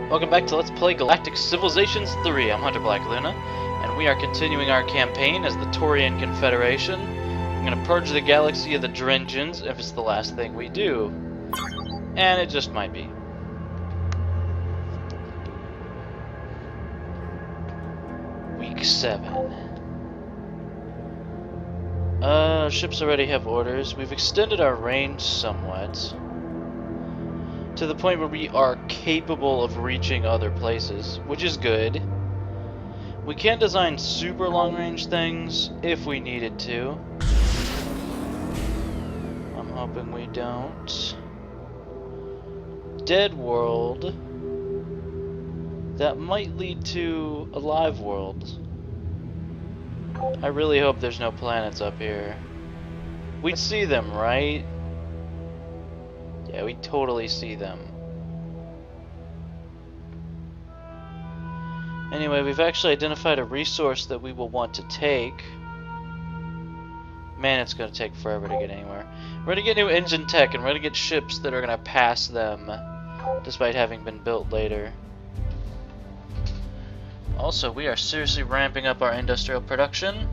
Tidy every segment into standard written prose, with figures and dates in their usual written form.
Welcome back to Let's Play Galactic Civilizations 3. I'm Hunter Black Luna, and we are continuing our campaign as the Taurian Confederation. I'm going to purge the galaxy of the Drengens if it's the last thing we do. And it just might be. Week 7. Ships already have orders. We've extended our range somewhat, to the point where we are capable of reaching other places, which is good. We can design super long-range things if we needed to. I'm hoping we don't. Dead world. That might lead to a live world. I really hope there's no planets up here. We'd see them, right? Yeah, we totally see them. Anyway, we've actually identified a resource that we will want to take. Man, it's going to take forever to get anywhere. We're going to get new engine tech, and we're going to get ships that are going to pass them, despite having been built later. Also, we are seriously ramping up our industrial production.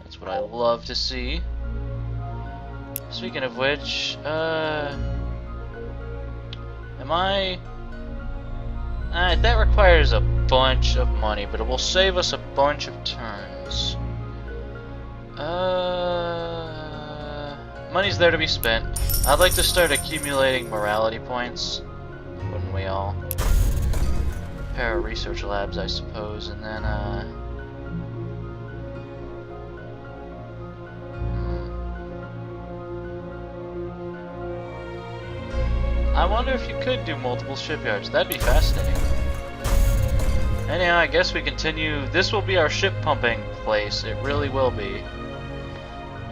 That's what I love to see. Speaking of which, am I... that requires a bunch of money, but it will save us a bunch of turns. Money's there to be spent. I'd like to start accumulating morality points. Wouldn't we all? Pair of research labs, I suppose, and then, I wonder if you could do multiple shipyards. That'd be fascinating. Anyhow, I guess we continue. This will be our ship pumping place. It really will be.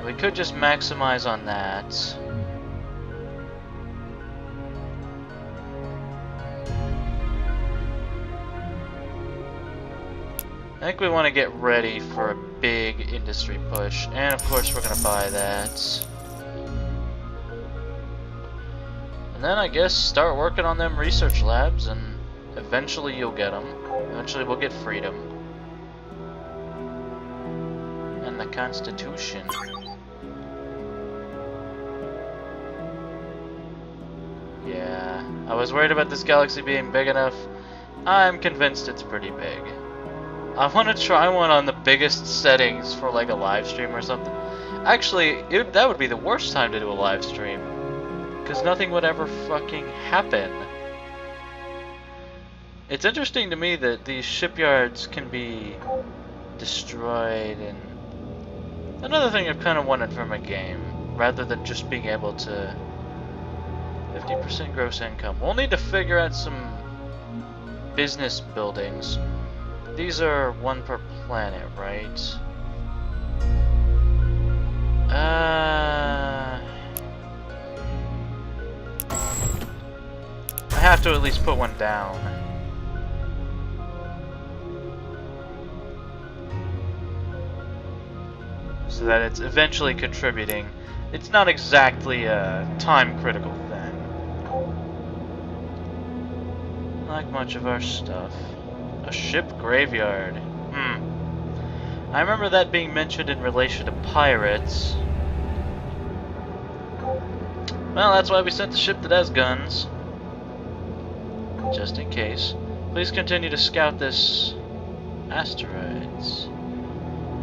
We could just maximize on that. I think we want to get ready for a big industry push. And of course we're going to buy that. And then I guess start working on them research labs, and eventually you'll get them. Eventually we'll get freedom. And the Constitution. Yeah, I was worried about this galaxy being big enough. I'm convinced it's pretty big. I want to try one on the biggest settings for like a live stream or something. Actually, that would be the worst time to do a live stream, because nothing would ever fucking happen. It's interesting to me that these shipyards can be destroyed, and another thing I've kind of wanted from a game, rather than just being able to 50% gross income. We'll need to figure out some business buildings. These are one per planet, right? I have to at least put one down. So that it's eventually contributing. It's not exactly a time-critical thing. Like much of our stuff. A ship graveyard. I remember that being mentioned in relation to pirates. Well, that's why we sent the ship that has guns. Just in case. Please continue to scout this asteroids.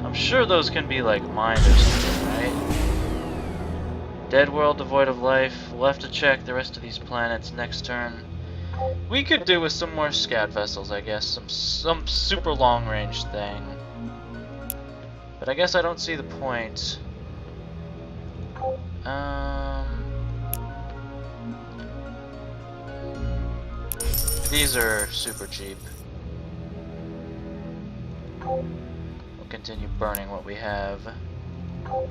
I'm sure those can be like mined or something, right? Dead world devoid of life. We'll have to check the rest of these planets next turn. We could do with some more scout vessels, I guess. Some super long-range thing. But I guess I don't see the point. These are super cheap. We'll continue burning what we have. To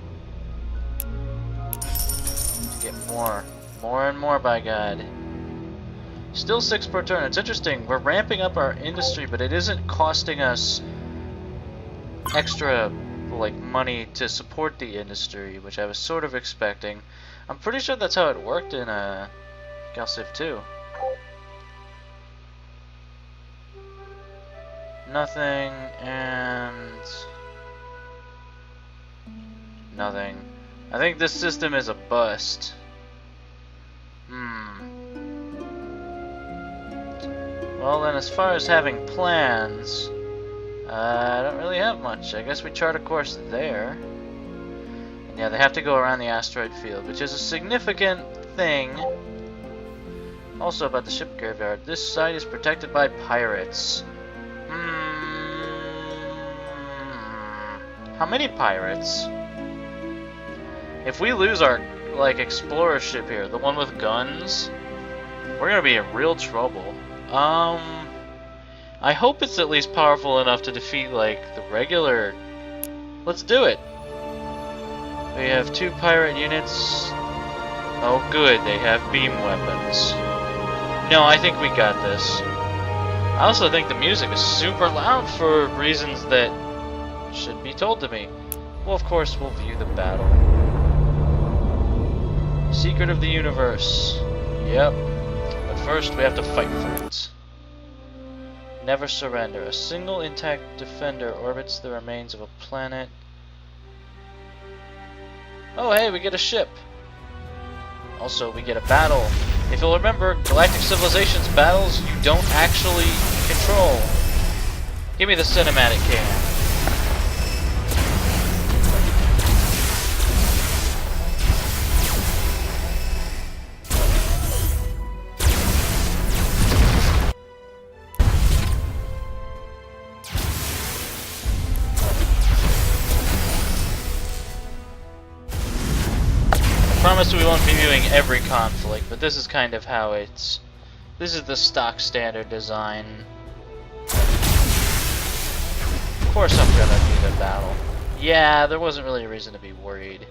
get more. More and more, by God. Still 6 per turn. It's interesting. We're ramping up our industry, but it isn't costing us extra, like, money to support the industry, which I was sort of expecting. I'm pretty sure that's how it worked in Gal Civ 2. Nothing, and nothing. I think this system is a bust. Well then, as far as having plans, I don't really have much. I guess we chart a course there. And yeah, they have to go around the asteroid field, which is a significant thing. Also about the ship graveyard, this site is protected by pirates. How many pirates? If we lose our, like, explorer ship here, the one with guns, we're gonna be in real trouble. I hope it's at least powerful enough to defeat, like, the regular... Let's do it! We have 2 pirate units. Oh good, they have beam weapons. No, I think we got this. I also think the music is super loud for reasons that should be told to me. Well, of course, we'll view the battle. Secret of the universe. Yep. But first, we have to fight for it. Never surrender. A single intact defender orbits the remains of a planet. Oh, hey, we get a ship. Also, we get a battle. If you'll remember, Galactic Civilization's battles you don't actually control. Give me the cinematic cam. I promise we won't be viewing every conflict, but this is kind of how it's... This is the stock standard design. Of course I'm gonna do the battle. Yeah, there wasn't really a reason to be worried.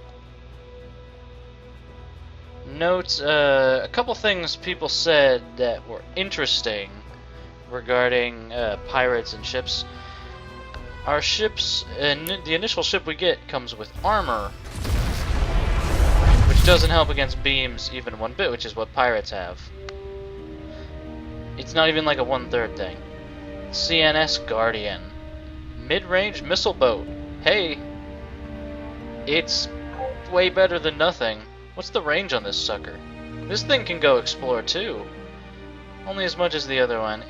Note, a couple things people said that were interesting regarding pirates and ships. Our ships, the initial ship we get comes with armor, which doesn't help against beams even one bit, which is what pirates have. It's not even like a 1/3 thing. CNS Guardian. Mid-range missile boat. Hey! It's way better than nothing. What's the range on this sucker? This thing can go explore too. Only as much as the other one.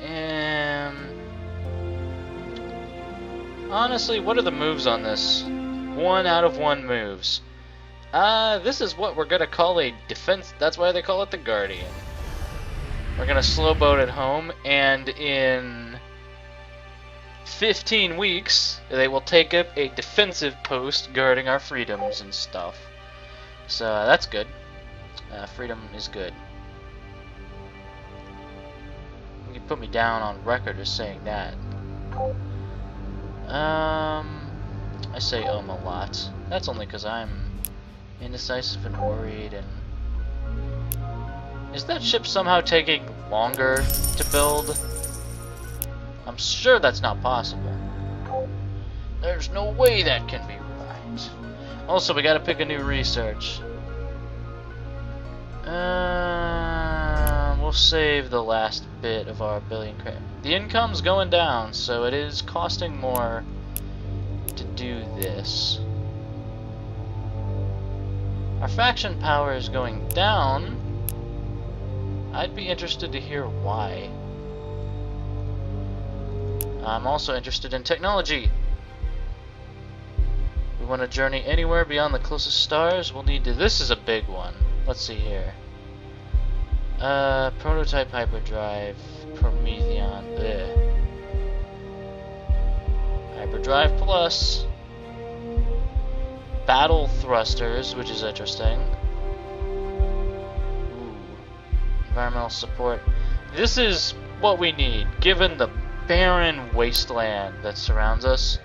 Honestly, what are the moves on this? 1 out of 1 moves. This is what we're gonna call a defense. That's why they call it the Guardian. We're gonna slow boat it home, and in 15 weeks, they will take up a defensive post guarding our freedoms and stuff. So that's good. Freedom is good. You can put me down on record as saying that. I say a lot. That's only because I'm indecisive and worried. And is that ship somehow taking longer to build? I'm sure that's not possible. There's no way that can be right. Also, we gotta pick a new research. We'll save the last bit of our billion credit. The income's going down, so it is costing more to do this. Our faction power is going down. I'd be interested to hear why. I'm also interested in technology. We want to journey anywhere beyond the closest stars. We'll need to... This is a big one. Let's see here. Prototype hyperdrive. Prometheon. Bleh. Hyperdrive plus. Battle thrusters, which is interesting. Ooh. Environmental support. This is what we need, given the barren wasteland that surrounds us.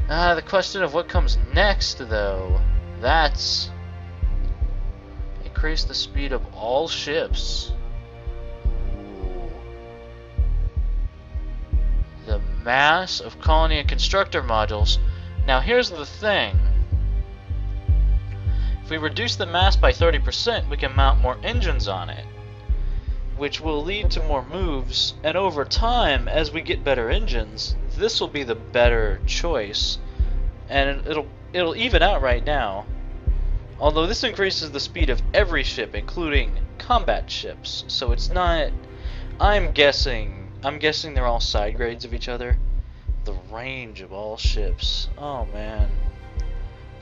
The question of what comes next, though, that's increase the speed of all ships. Ooh. The mass of colony and constructor modules. Now here's the thing. If we reduce the mass by 30%, we can mount more engines on it, which will lead to more moves, and over time, as we get better engines, this will be the better choice, and it'll even out right now. Although this increases the speed of every ship, including combat ships, so it's not... I'm guessing they're all side grades of each other. The range of all ships, oh man.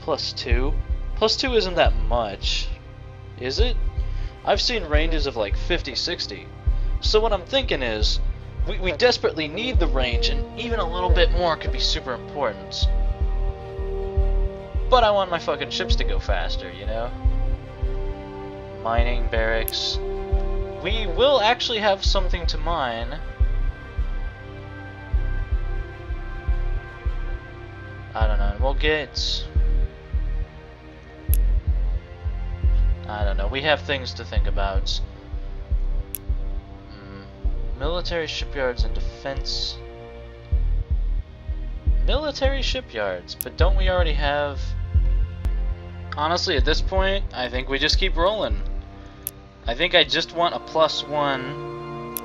+2? +2 isn't that much, is it? I've seen ranges of like 50, 60. So what I'm thinking is, we desperately need the range, and even a little bit more could be super important. But I want my fucking ships to go faster, you know? Mining barracks. We will actually have something to mine. I don't know, we'll get... I don't know, we have things to think about. Military shipyards and defense. Military shipyards, but don't we already have... Honestly, at this point, I think we just keep rolling. I think I just want a +1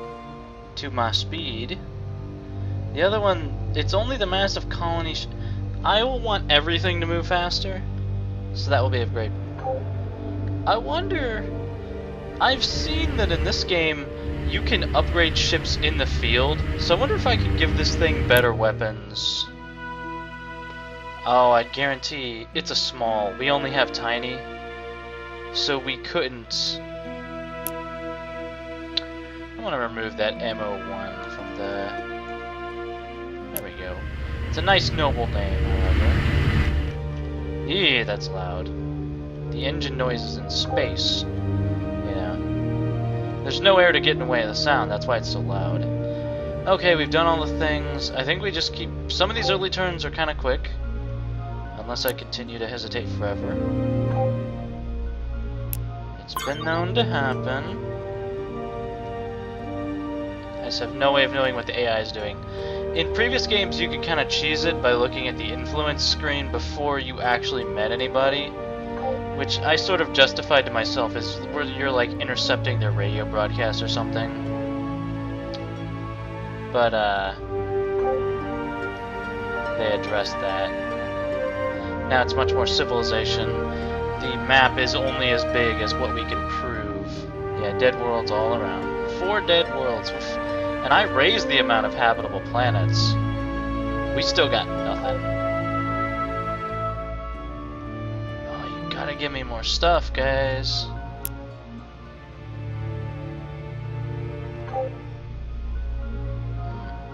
to my speed. The other one, it's only the massive colony... I will want everything to move faster, so that will be a great... I wonder... I've seen that in this game, you can upgrade ships in the field, so I wonder if I could give this thing better weapons. Oh, I guarantee it's a small. We only have tiny, so we couldn't... I want to remove that MO1 from the... There we go. It's a nice noble name, however. Yeah, that's loud. The engine noise is in space. You know. There's no air to get in the way of the sound, that's why it's so loud. Okay, we've done all the things. I think we just keep... Some of these early turns are kind of quick. Unless I continue to hesitate forever. It's been known to happen. I just have no way of knowing what the AI is doing. In previous games, you could kind of cheese it by looking at the influence screen before you actually met anybody, which I sort of justified to myself as where you're like intercepting their radio broadcast or something. But they addressed that. Now it's much more civilization. The map is only as big as what we can prove. Yeah, dead worlds all around. 4 dead worlds. And I raised the amount of habitable planets. We still got nothing. Oh, you gotta give me more stuff, guys.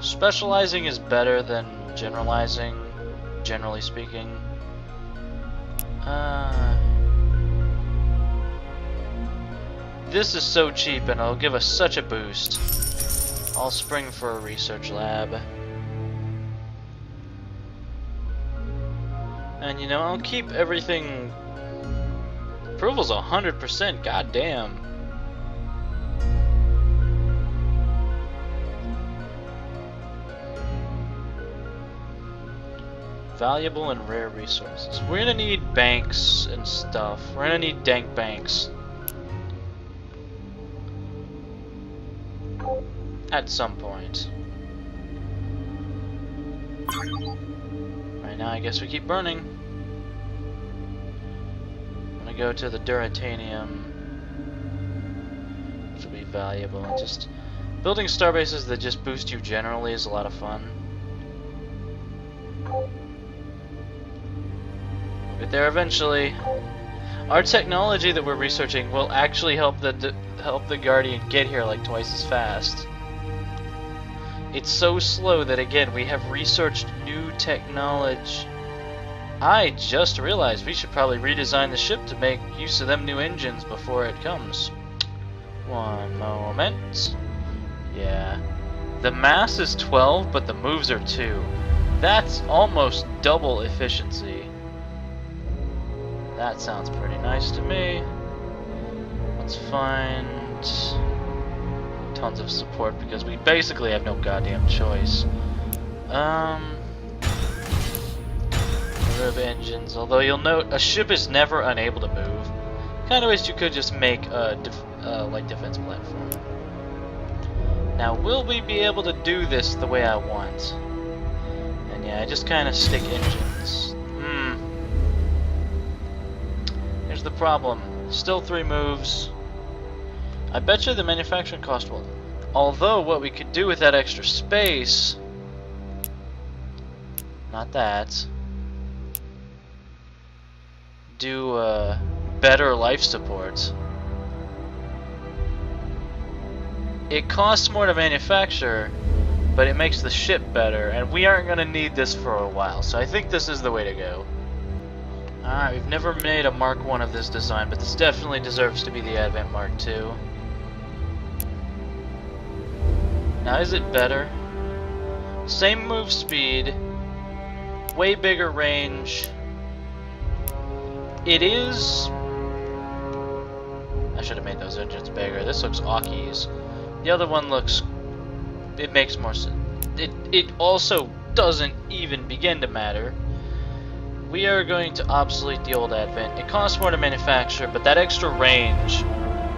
Specializing is better than generalizing, generally speaking. This is so cheap and it'll give us such a boost. I'll spring for a research lab. And you know, I'll keep everything... Approval's 100%, goddamn. Valuable and rare resources. We're gonna need banks and stuff. We're gonna need dank banks. At some point. Right now I guess we keep burning. I'm gonna go to the Duratanium, which will be valuable. And just building starbases that just boost you generally is a lot of fun. But there eventually. Our technology that we're researching will actually help the Guardian get here like twice as fast. It's so slow that, again, we have researched new technology. I just realized we should probably redesign the ship to make use of them new engines before it comes. One moment. Yeah. The mass is 12, but the moves are 2. That's almost double efficiency. That sounds pretty nice to me. Let's find... tons of support because we basically have no goddamn choice. Remove engines, although you'll note a ship is never unable to move. Kinda wish you could just make a like defense platform. Now, will we be able to do this the way I want? And yeah, I just kind of stick engines. Here's the problem. Still 3 moves. I bet you the manufacturing cost will... Although, what we could do with that extra space... Not that. Do, better life support. It costs more to manufacture, but it makes the ship better, and we aren't going to need this for a while, so I think this is the way to go. Alright, we've never made a Mark 1 of this design, but this definitely deserves to be the Advent Mark 2. Now, is it better? Same move speed, way bigger range. It is... I should have made those engines bigger. This looks Aukies. The other one looks... It makes more sense. It also doesn't even begin to matter. We are going to obsolete the old Advent. It costs more to manufacture, but that extra range...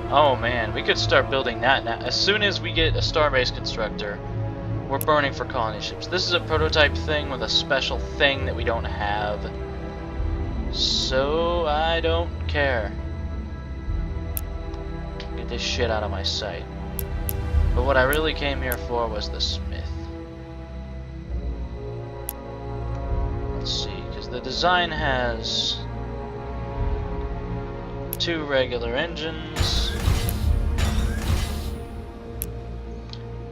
Oh man, we could start building that now. As soon as we get a starbase constructor, we're burning for colony ships. This is a prototype thing with a special thing that we don't have. So, I don't care. Get this shit out of my sight. But what I really came here for was the Smith. Let's see, because the design has 2 regular engines.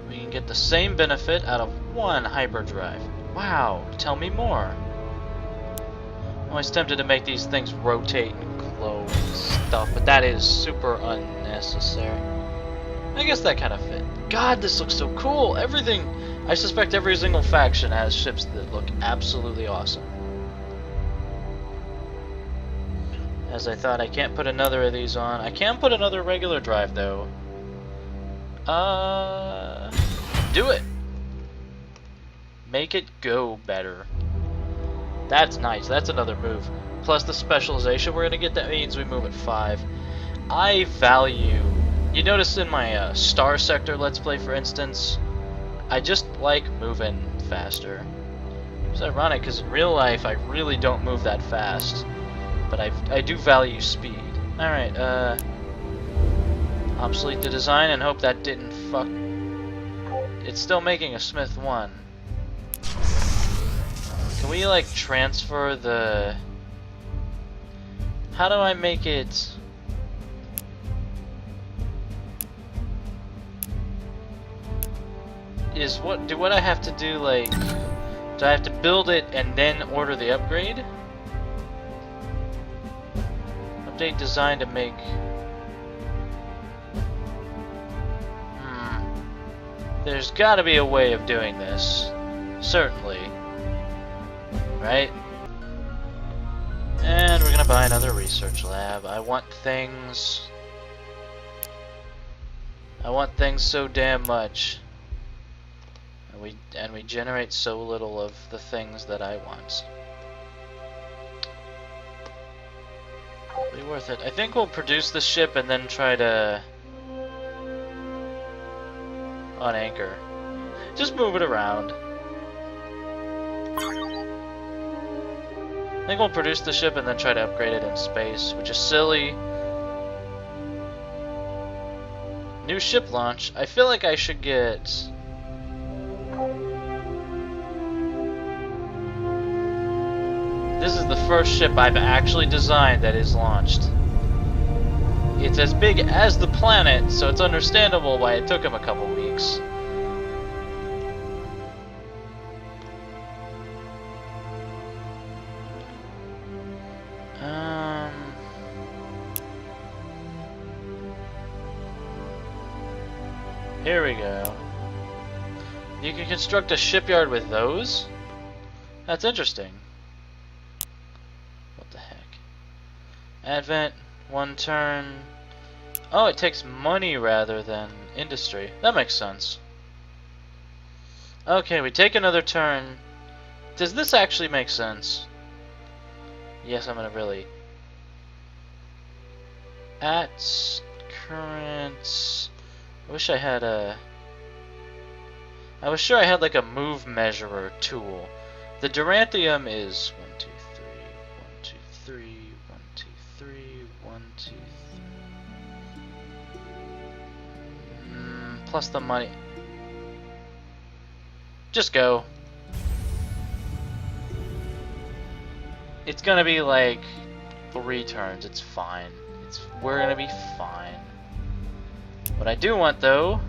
We can get the same benefit out of 1 hyperdrive. Wow, tell me more. I'm always tempted to make these things rotate and glow and stuff, but that is super unnecessary. I guess that kind of fit. God, this looks so cool! Everything... I suspect every single faction has ships that look absolutely awesome. As I thought, I can't put another of these on. I can put another regular drive, though. Do it! Make it go better. That's nice. That's another move. Plus the specialization we're going to get, that means we move at 5. I value... You notice in my Star Sector Let's Play, for instance, I just like moving faster. It's ironic, because in real life, I really don't move that fast. But I do value speed. Alright, obsolete the design and hope that didn't fuck... It's still making a Smith 1. Can we, like, transfer the... How do I make it... What I have to do, like... Do I have to build it and then order the upgrade? Update design to make... There's gotta be a way of doing this. Certainly. Right? And we're gonna buy another research lab. I want things so damn much. And we generate so little of the things that I want. Be worth it. I think we'll produce the ship and then try to unanchor. Just move it around. I think we'll produce the ship and then try to upgrade it in space, which is silly. New ship launch. I feel like I should get... This is the first ship I've actually designed that is launched. It's as big as the planet, so it's understandable why it took him a couple weeks. Here we go. You can construct a shipyard with those? That's interesting. What the heck? Advent, 1 turn. Oh, it takes money rather than industry. That makes sense. Okay, we take another turn. Does this actually make sense? Yes, I'm gonna really... At current... I wish I had a... I was sure I had like a move measurer tool. The Duranthium is 1, 2, 3, 1, 2, 3, 1, 2, 3, 1, 2, 3. Plus the money. Just go. It's gonna be like 3 turns. It's fine. We're gonna be fine. What I do want though,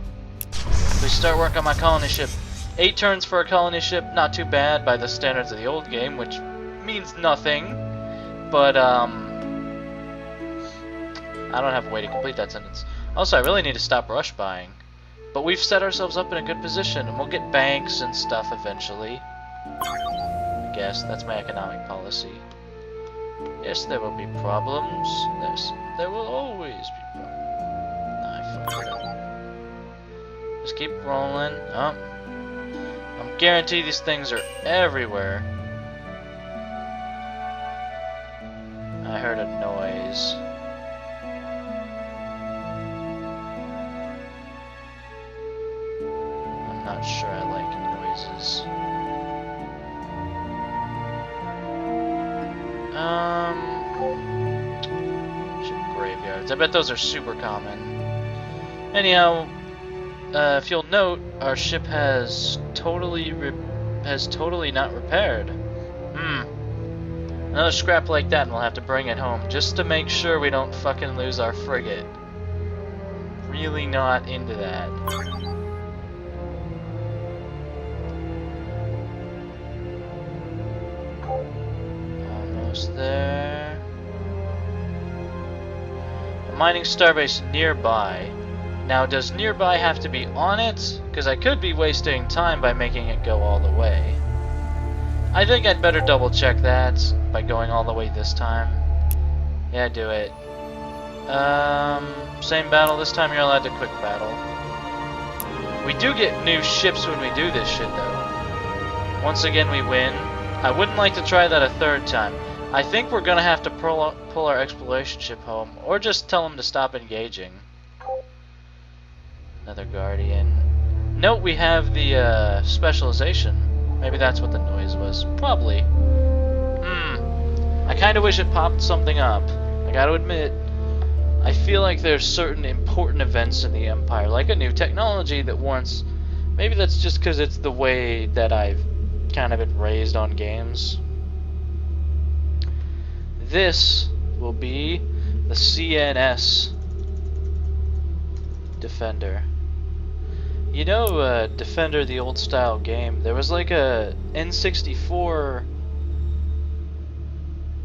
we start work on my colony ship. 8 turns for a colony ship, not too bad by the standards of the old game, which means nothing. But I don't have a way to complete that sentence. Also, I really need to stop rush buying. But we've set ourselves up in a good position, and we'll get banks and stuff eventually. I guess that's my economic policy. Yes, there will be problems. There will always be problems. I fucked it up. Just keep rolling. Oh. I'm guaranteed these things are everywhere. I heard a noise. I'm not sure I like noises. Ship graveyards. I bet those are super common. Anyhow, if you'll note, our ship has totally not repaired. Another scrap like that, and we'll have to bring it home just to make sure we don't fucking lose our frigate. Really not into that. Almost there. A mining starbase nearby. Now, does nearby have to be on it? Because I could be wasting time by making it go all the way. I think I'd better double check that by going all the way this time. Yeah, do it. Same battle. This time you're allowed to quick battle. We do get new ships when we do this shit, though. Once again, we win. I wouldn't like to try that a 3rd time. I think we're gonna have to pull our exploration ship home, or just tell them to stop engaging. Another Guardian. Note we have the specialization. Maybe that's what the noise was. Probably. I kind of wish it popped something up. I gotta admit, I feel like there's certain important events in the Empire, like a new technology that warrants... Maybe that's just because it's the way that I've kind of been raised on games. This will be the CNS Defender. You know, Defender, the old style game, there was like a N64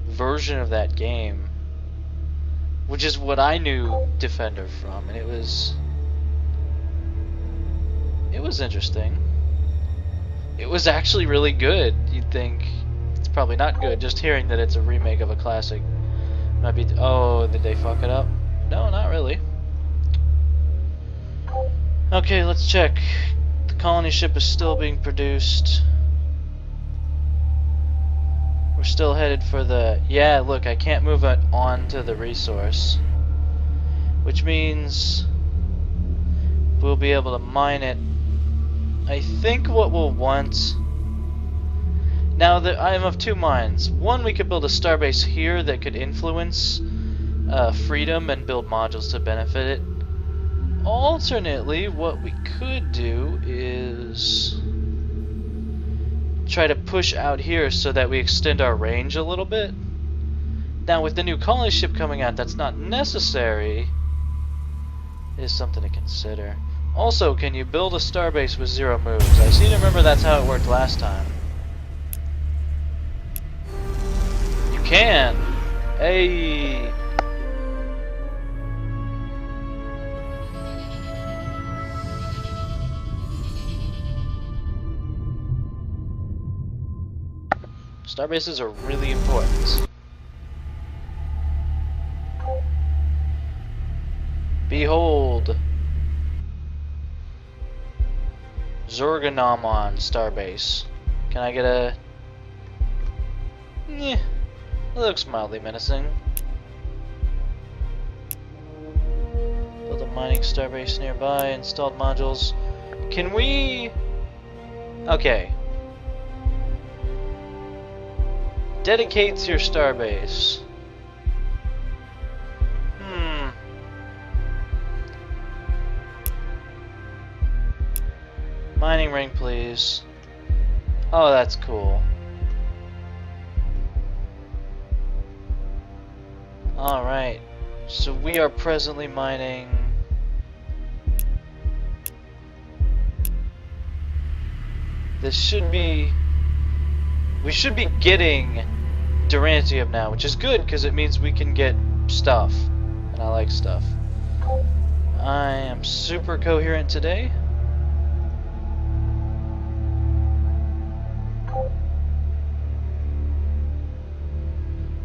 version of that game, which is what I knew Defender from, and it was interesting. It was actually really good. You'd think it's probably not good, just hearing that it's a remake of a classic might be... Oh, did they fuck it up? No, not really. Okay, let's check. The colony ship is still being produced. We're still headed for the... Yeah, look, I can't move it onto the resource. Which means we'll be able to mine it. I think what we'll want... Now, I'm of 2 minds. One, we could build a starbase here that could influence freedom and build modules to benefit it. Alternately, what we could do is try to push out here so that we extend our range a little bit. Now, with the new colony ship coming out, that's not necessary. It is something to consider. Also, can you build a starbase with 0 moves? I seem to remember that's how it worked last time. You can! Hey! Starbases are really important. Behold! Zorganomon Starbase. Can I get a... It looks mildly menacing. Build a mining starbase nearby, installed modules. Can we Okay. Dedicate your starbase. Mining ring, please. Oh, that's cool. Alright. So we are presently mining... This should be... We should be getting Durantium now, which is good because it means we can get stuff. And I like stuff. I am super coherent today.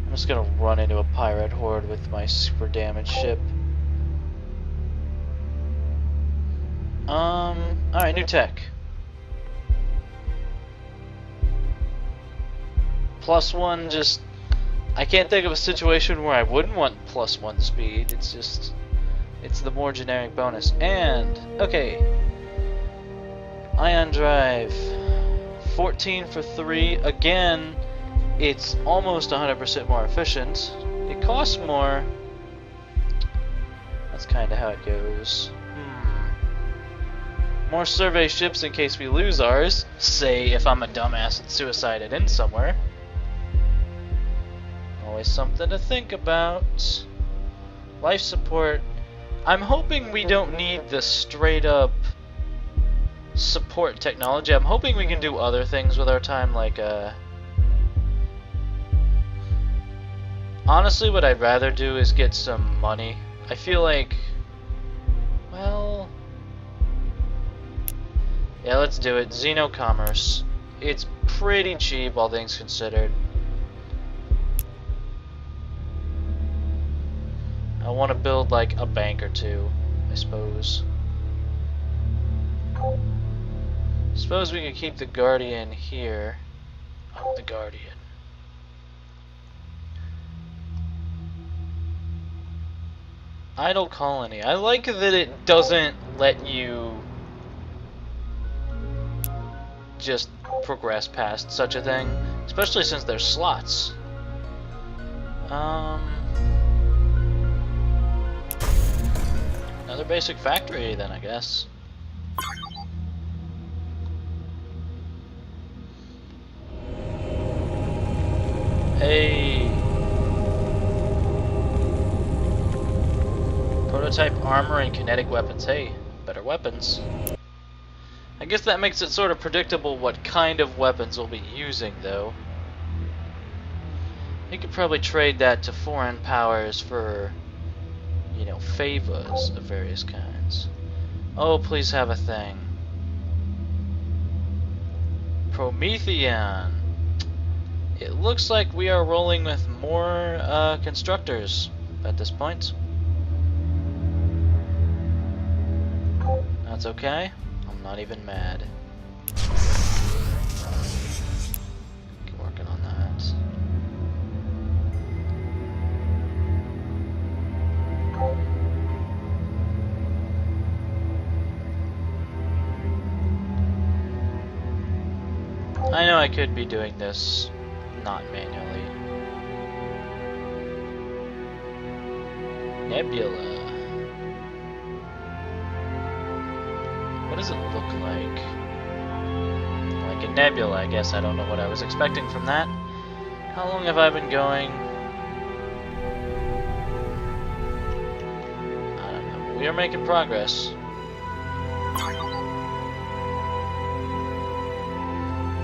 I'm just gonna run into a pirate horde with my super damaged ship. Alright, new tech. +1 just... I can't think of a situation where I wouldn't want +1 speed. It's just... It's the more generic bonus. And, okay. Ion drive. 14 for 3. Again, it's almost 100% more efficient. It costs more. That's kind of how it goes. More survey ships in case we lose ours. Say if I'm a dumbass and suicided in somewhere. Always something to think about. Life support. I'm hoping we don't need the straight up support technology. I'm hoping we can do other things with our time, like honestly, what I'd rather do is get some money. I feel like, well, yeah, let's do it. Xenocommerce. It's pretty cheap, all things considered. I want to build like a bank or two, I suppose. Suppose we could keep the Guardian here. Oh, the Guardian. Idle colony. I like that it doesn't let you just progress past such a thing, especially since there's slots. Another basic factory then, I guess. Hey. Prototype armor and kinetic weapons. Hey, better weapons. I guess that makes it sort of predictable what kind of weapons we'll be using, though. You could probably trade that to foreign powers for, you know, favors of various kinds. Oh, please have a thing. Promethean. It looks like we are rolling with more constructors at this point. That's okay. I'm not even mad. Keep working on that. I know I could be doing this not manually. Nebula. What does it look like? Like a nebula, I guess. I don't know what I was expecting from that. How long have I been going? I don't know. We are making progress.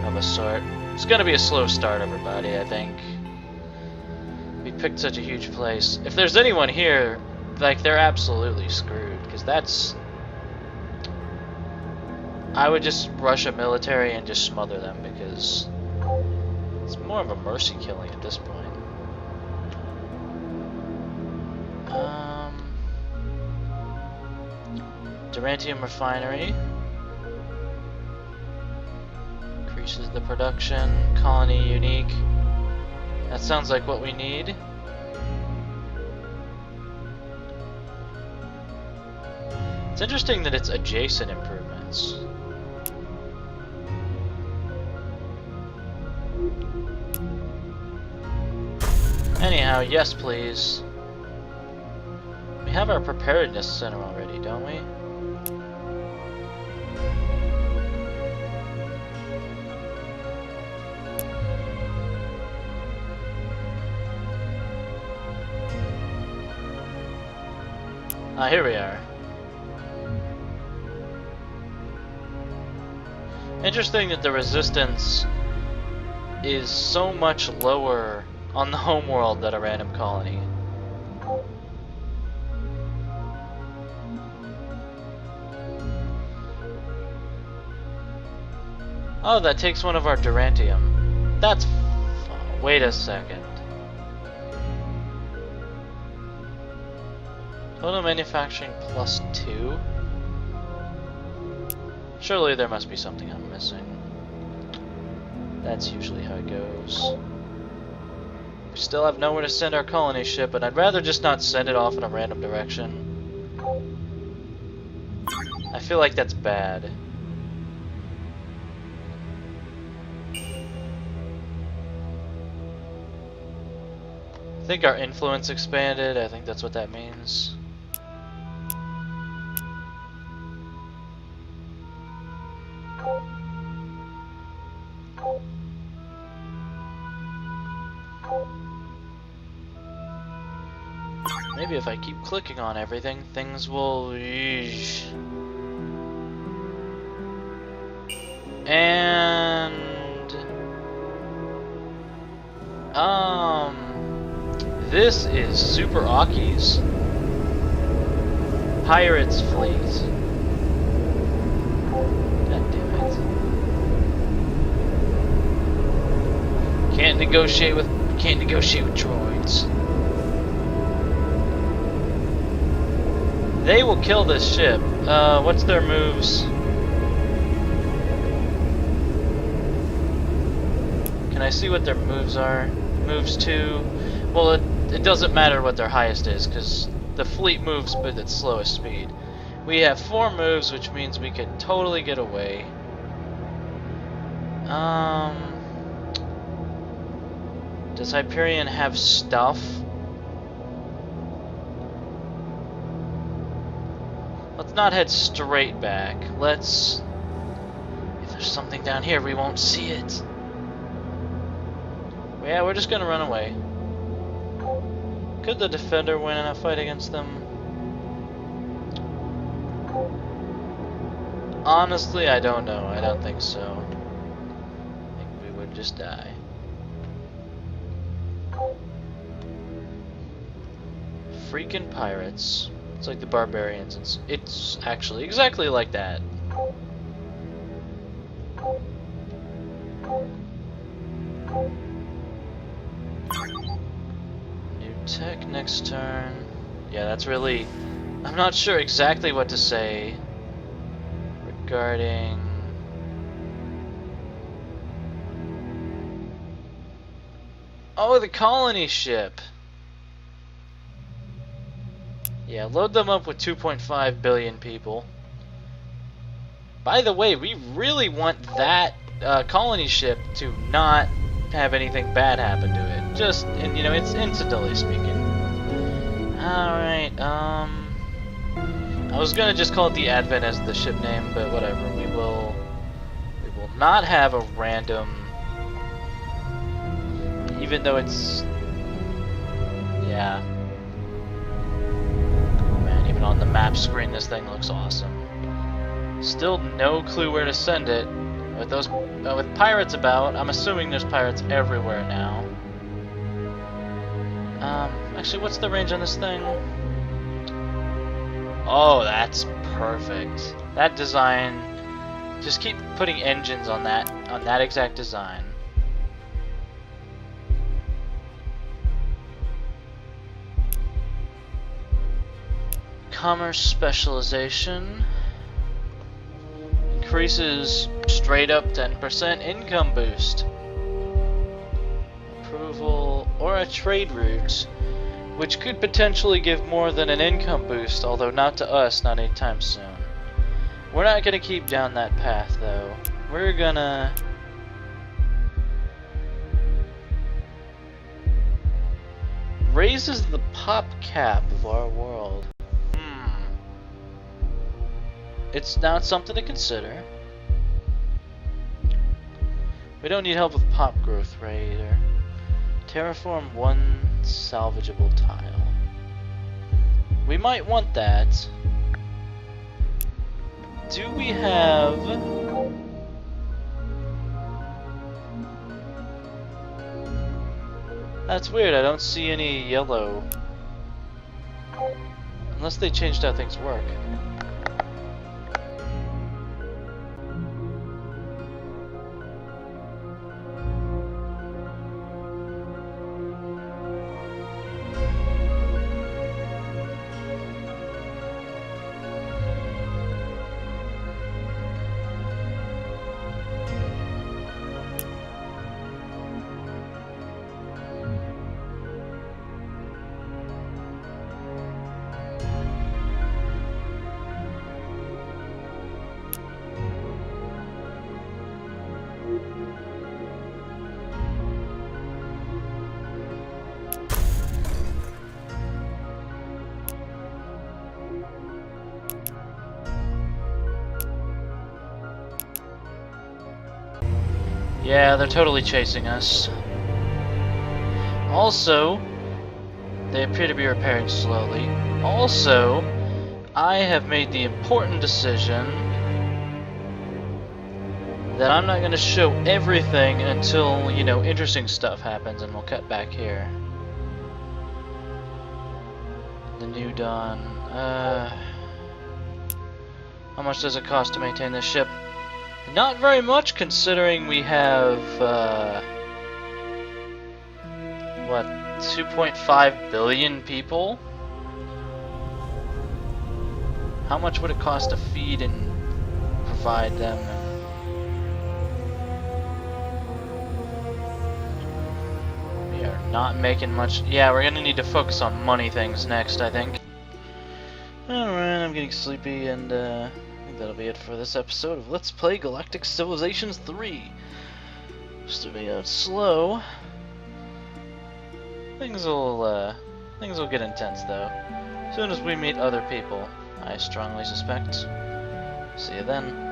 Of a sort. It's gonna be a slow start, everybody, I think. We picked such a huge place. If there's anyone here, like, they're absolutely screwed, because that's... I would just rush a military and just smother them, because it's more of a mercy killing at this point. Durantium refinery. Increases the production. Colony unique. That sounds like what we need. It's interesting that it's adjacent improvements. now. Yes, please. We have our preparedness center already, don't we? Ah, here we are. Interesting that the resistance is so much lower on the homeworld than a random colony. Oh, that takes one of our Durantium. That's... Wait a second. Total manufacturing +2? Surely there must be something I'm missing. That's usually how it goes. We still have nowhere to send our colony ship, and I'd rather just not send it off in a random direction. I feel like that's bad. I think our influence expanded. I think that's what that means. Maybe if I keep clicking on everything, things will... And... This is Super Aki's Pirates Fleet. God damn it. Can't negotiate with droids. They will kill this ship. What's their moves? Can I see what their moves are? Moves 2. Well, it doesn't matter what their highest is, because the fleet moves with its slowest speed. We have 4 moves, which means we could totally get away. Does Hyperion have stuff? Let's not head straight back. Let's... If there's something down here, we won't see it. Yeah, we're just gonna run away. Could the Defender win in a fight against them? Honestly, I don't know. I don't think so. I think we would just die. Freaking pirates. It's like the barbarians. It's actually exactly like that. New tech next turn. Yeah, that's really... I'm not sure exactly what to say regarding... Oh, the colony ship! Yeah, load them up with 2.5 billion people. By the way, we really want that colony ship to not have anything bad happen to it. Just, you know, it's incidentally speaking. Alright, I was gonna just call it the Advent as the ship name, but whatever. We will not have a random, even though it's, yeah. On the map screen, this thing looks awesome. Still no clue where to send it. With those, with pirates about, I'm assuming there's pirates everywhere now. Actually, what's the range on this thing? Oh, that's perfect. That design. Just keep putting engines on that exact design. Commerce specialization increases straight up 10% income boost. Approval or a trade route, which could potentially give more than an income boost, although not to us, not anytime soon. We're not gonna keep down that path though. We're gonna raises the pop cap of our world. It's not something to consider. We don't need help with pop growth rate or terraform one salvageable tile. We might want that. Do we have... That's weird, I don't see any yellow. Unless they changed how things work. Yeah, they're totally chasing us. Also, they appear to be repairing slowly. Also, I have made the important decision that I'm not going to show everything until, you know, interesting stuff happens, and we'll cut back here. The New Dawn. How much does it cost to maintain this ship? Not very much, considering we have, what, 2.5 billion people? How much would it cost to feed and provide them? We are not making much. Yeah, we're gonna need to focus on money things next, I think. Alright, I'm getting sleepy, and I think that'll be it for this episode of Let's Play Galactic Civilizations 3. Starting out slow. Things will get intense though. As soon as we meet other people, I strongly suspect. See you then.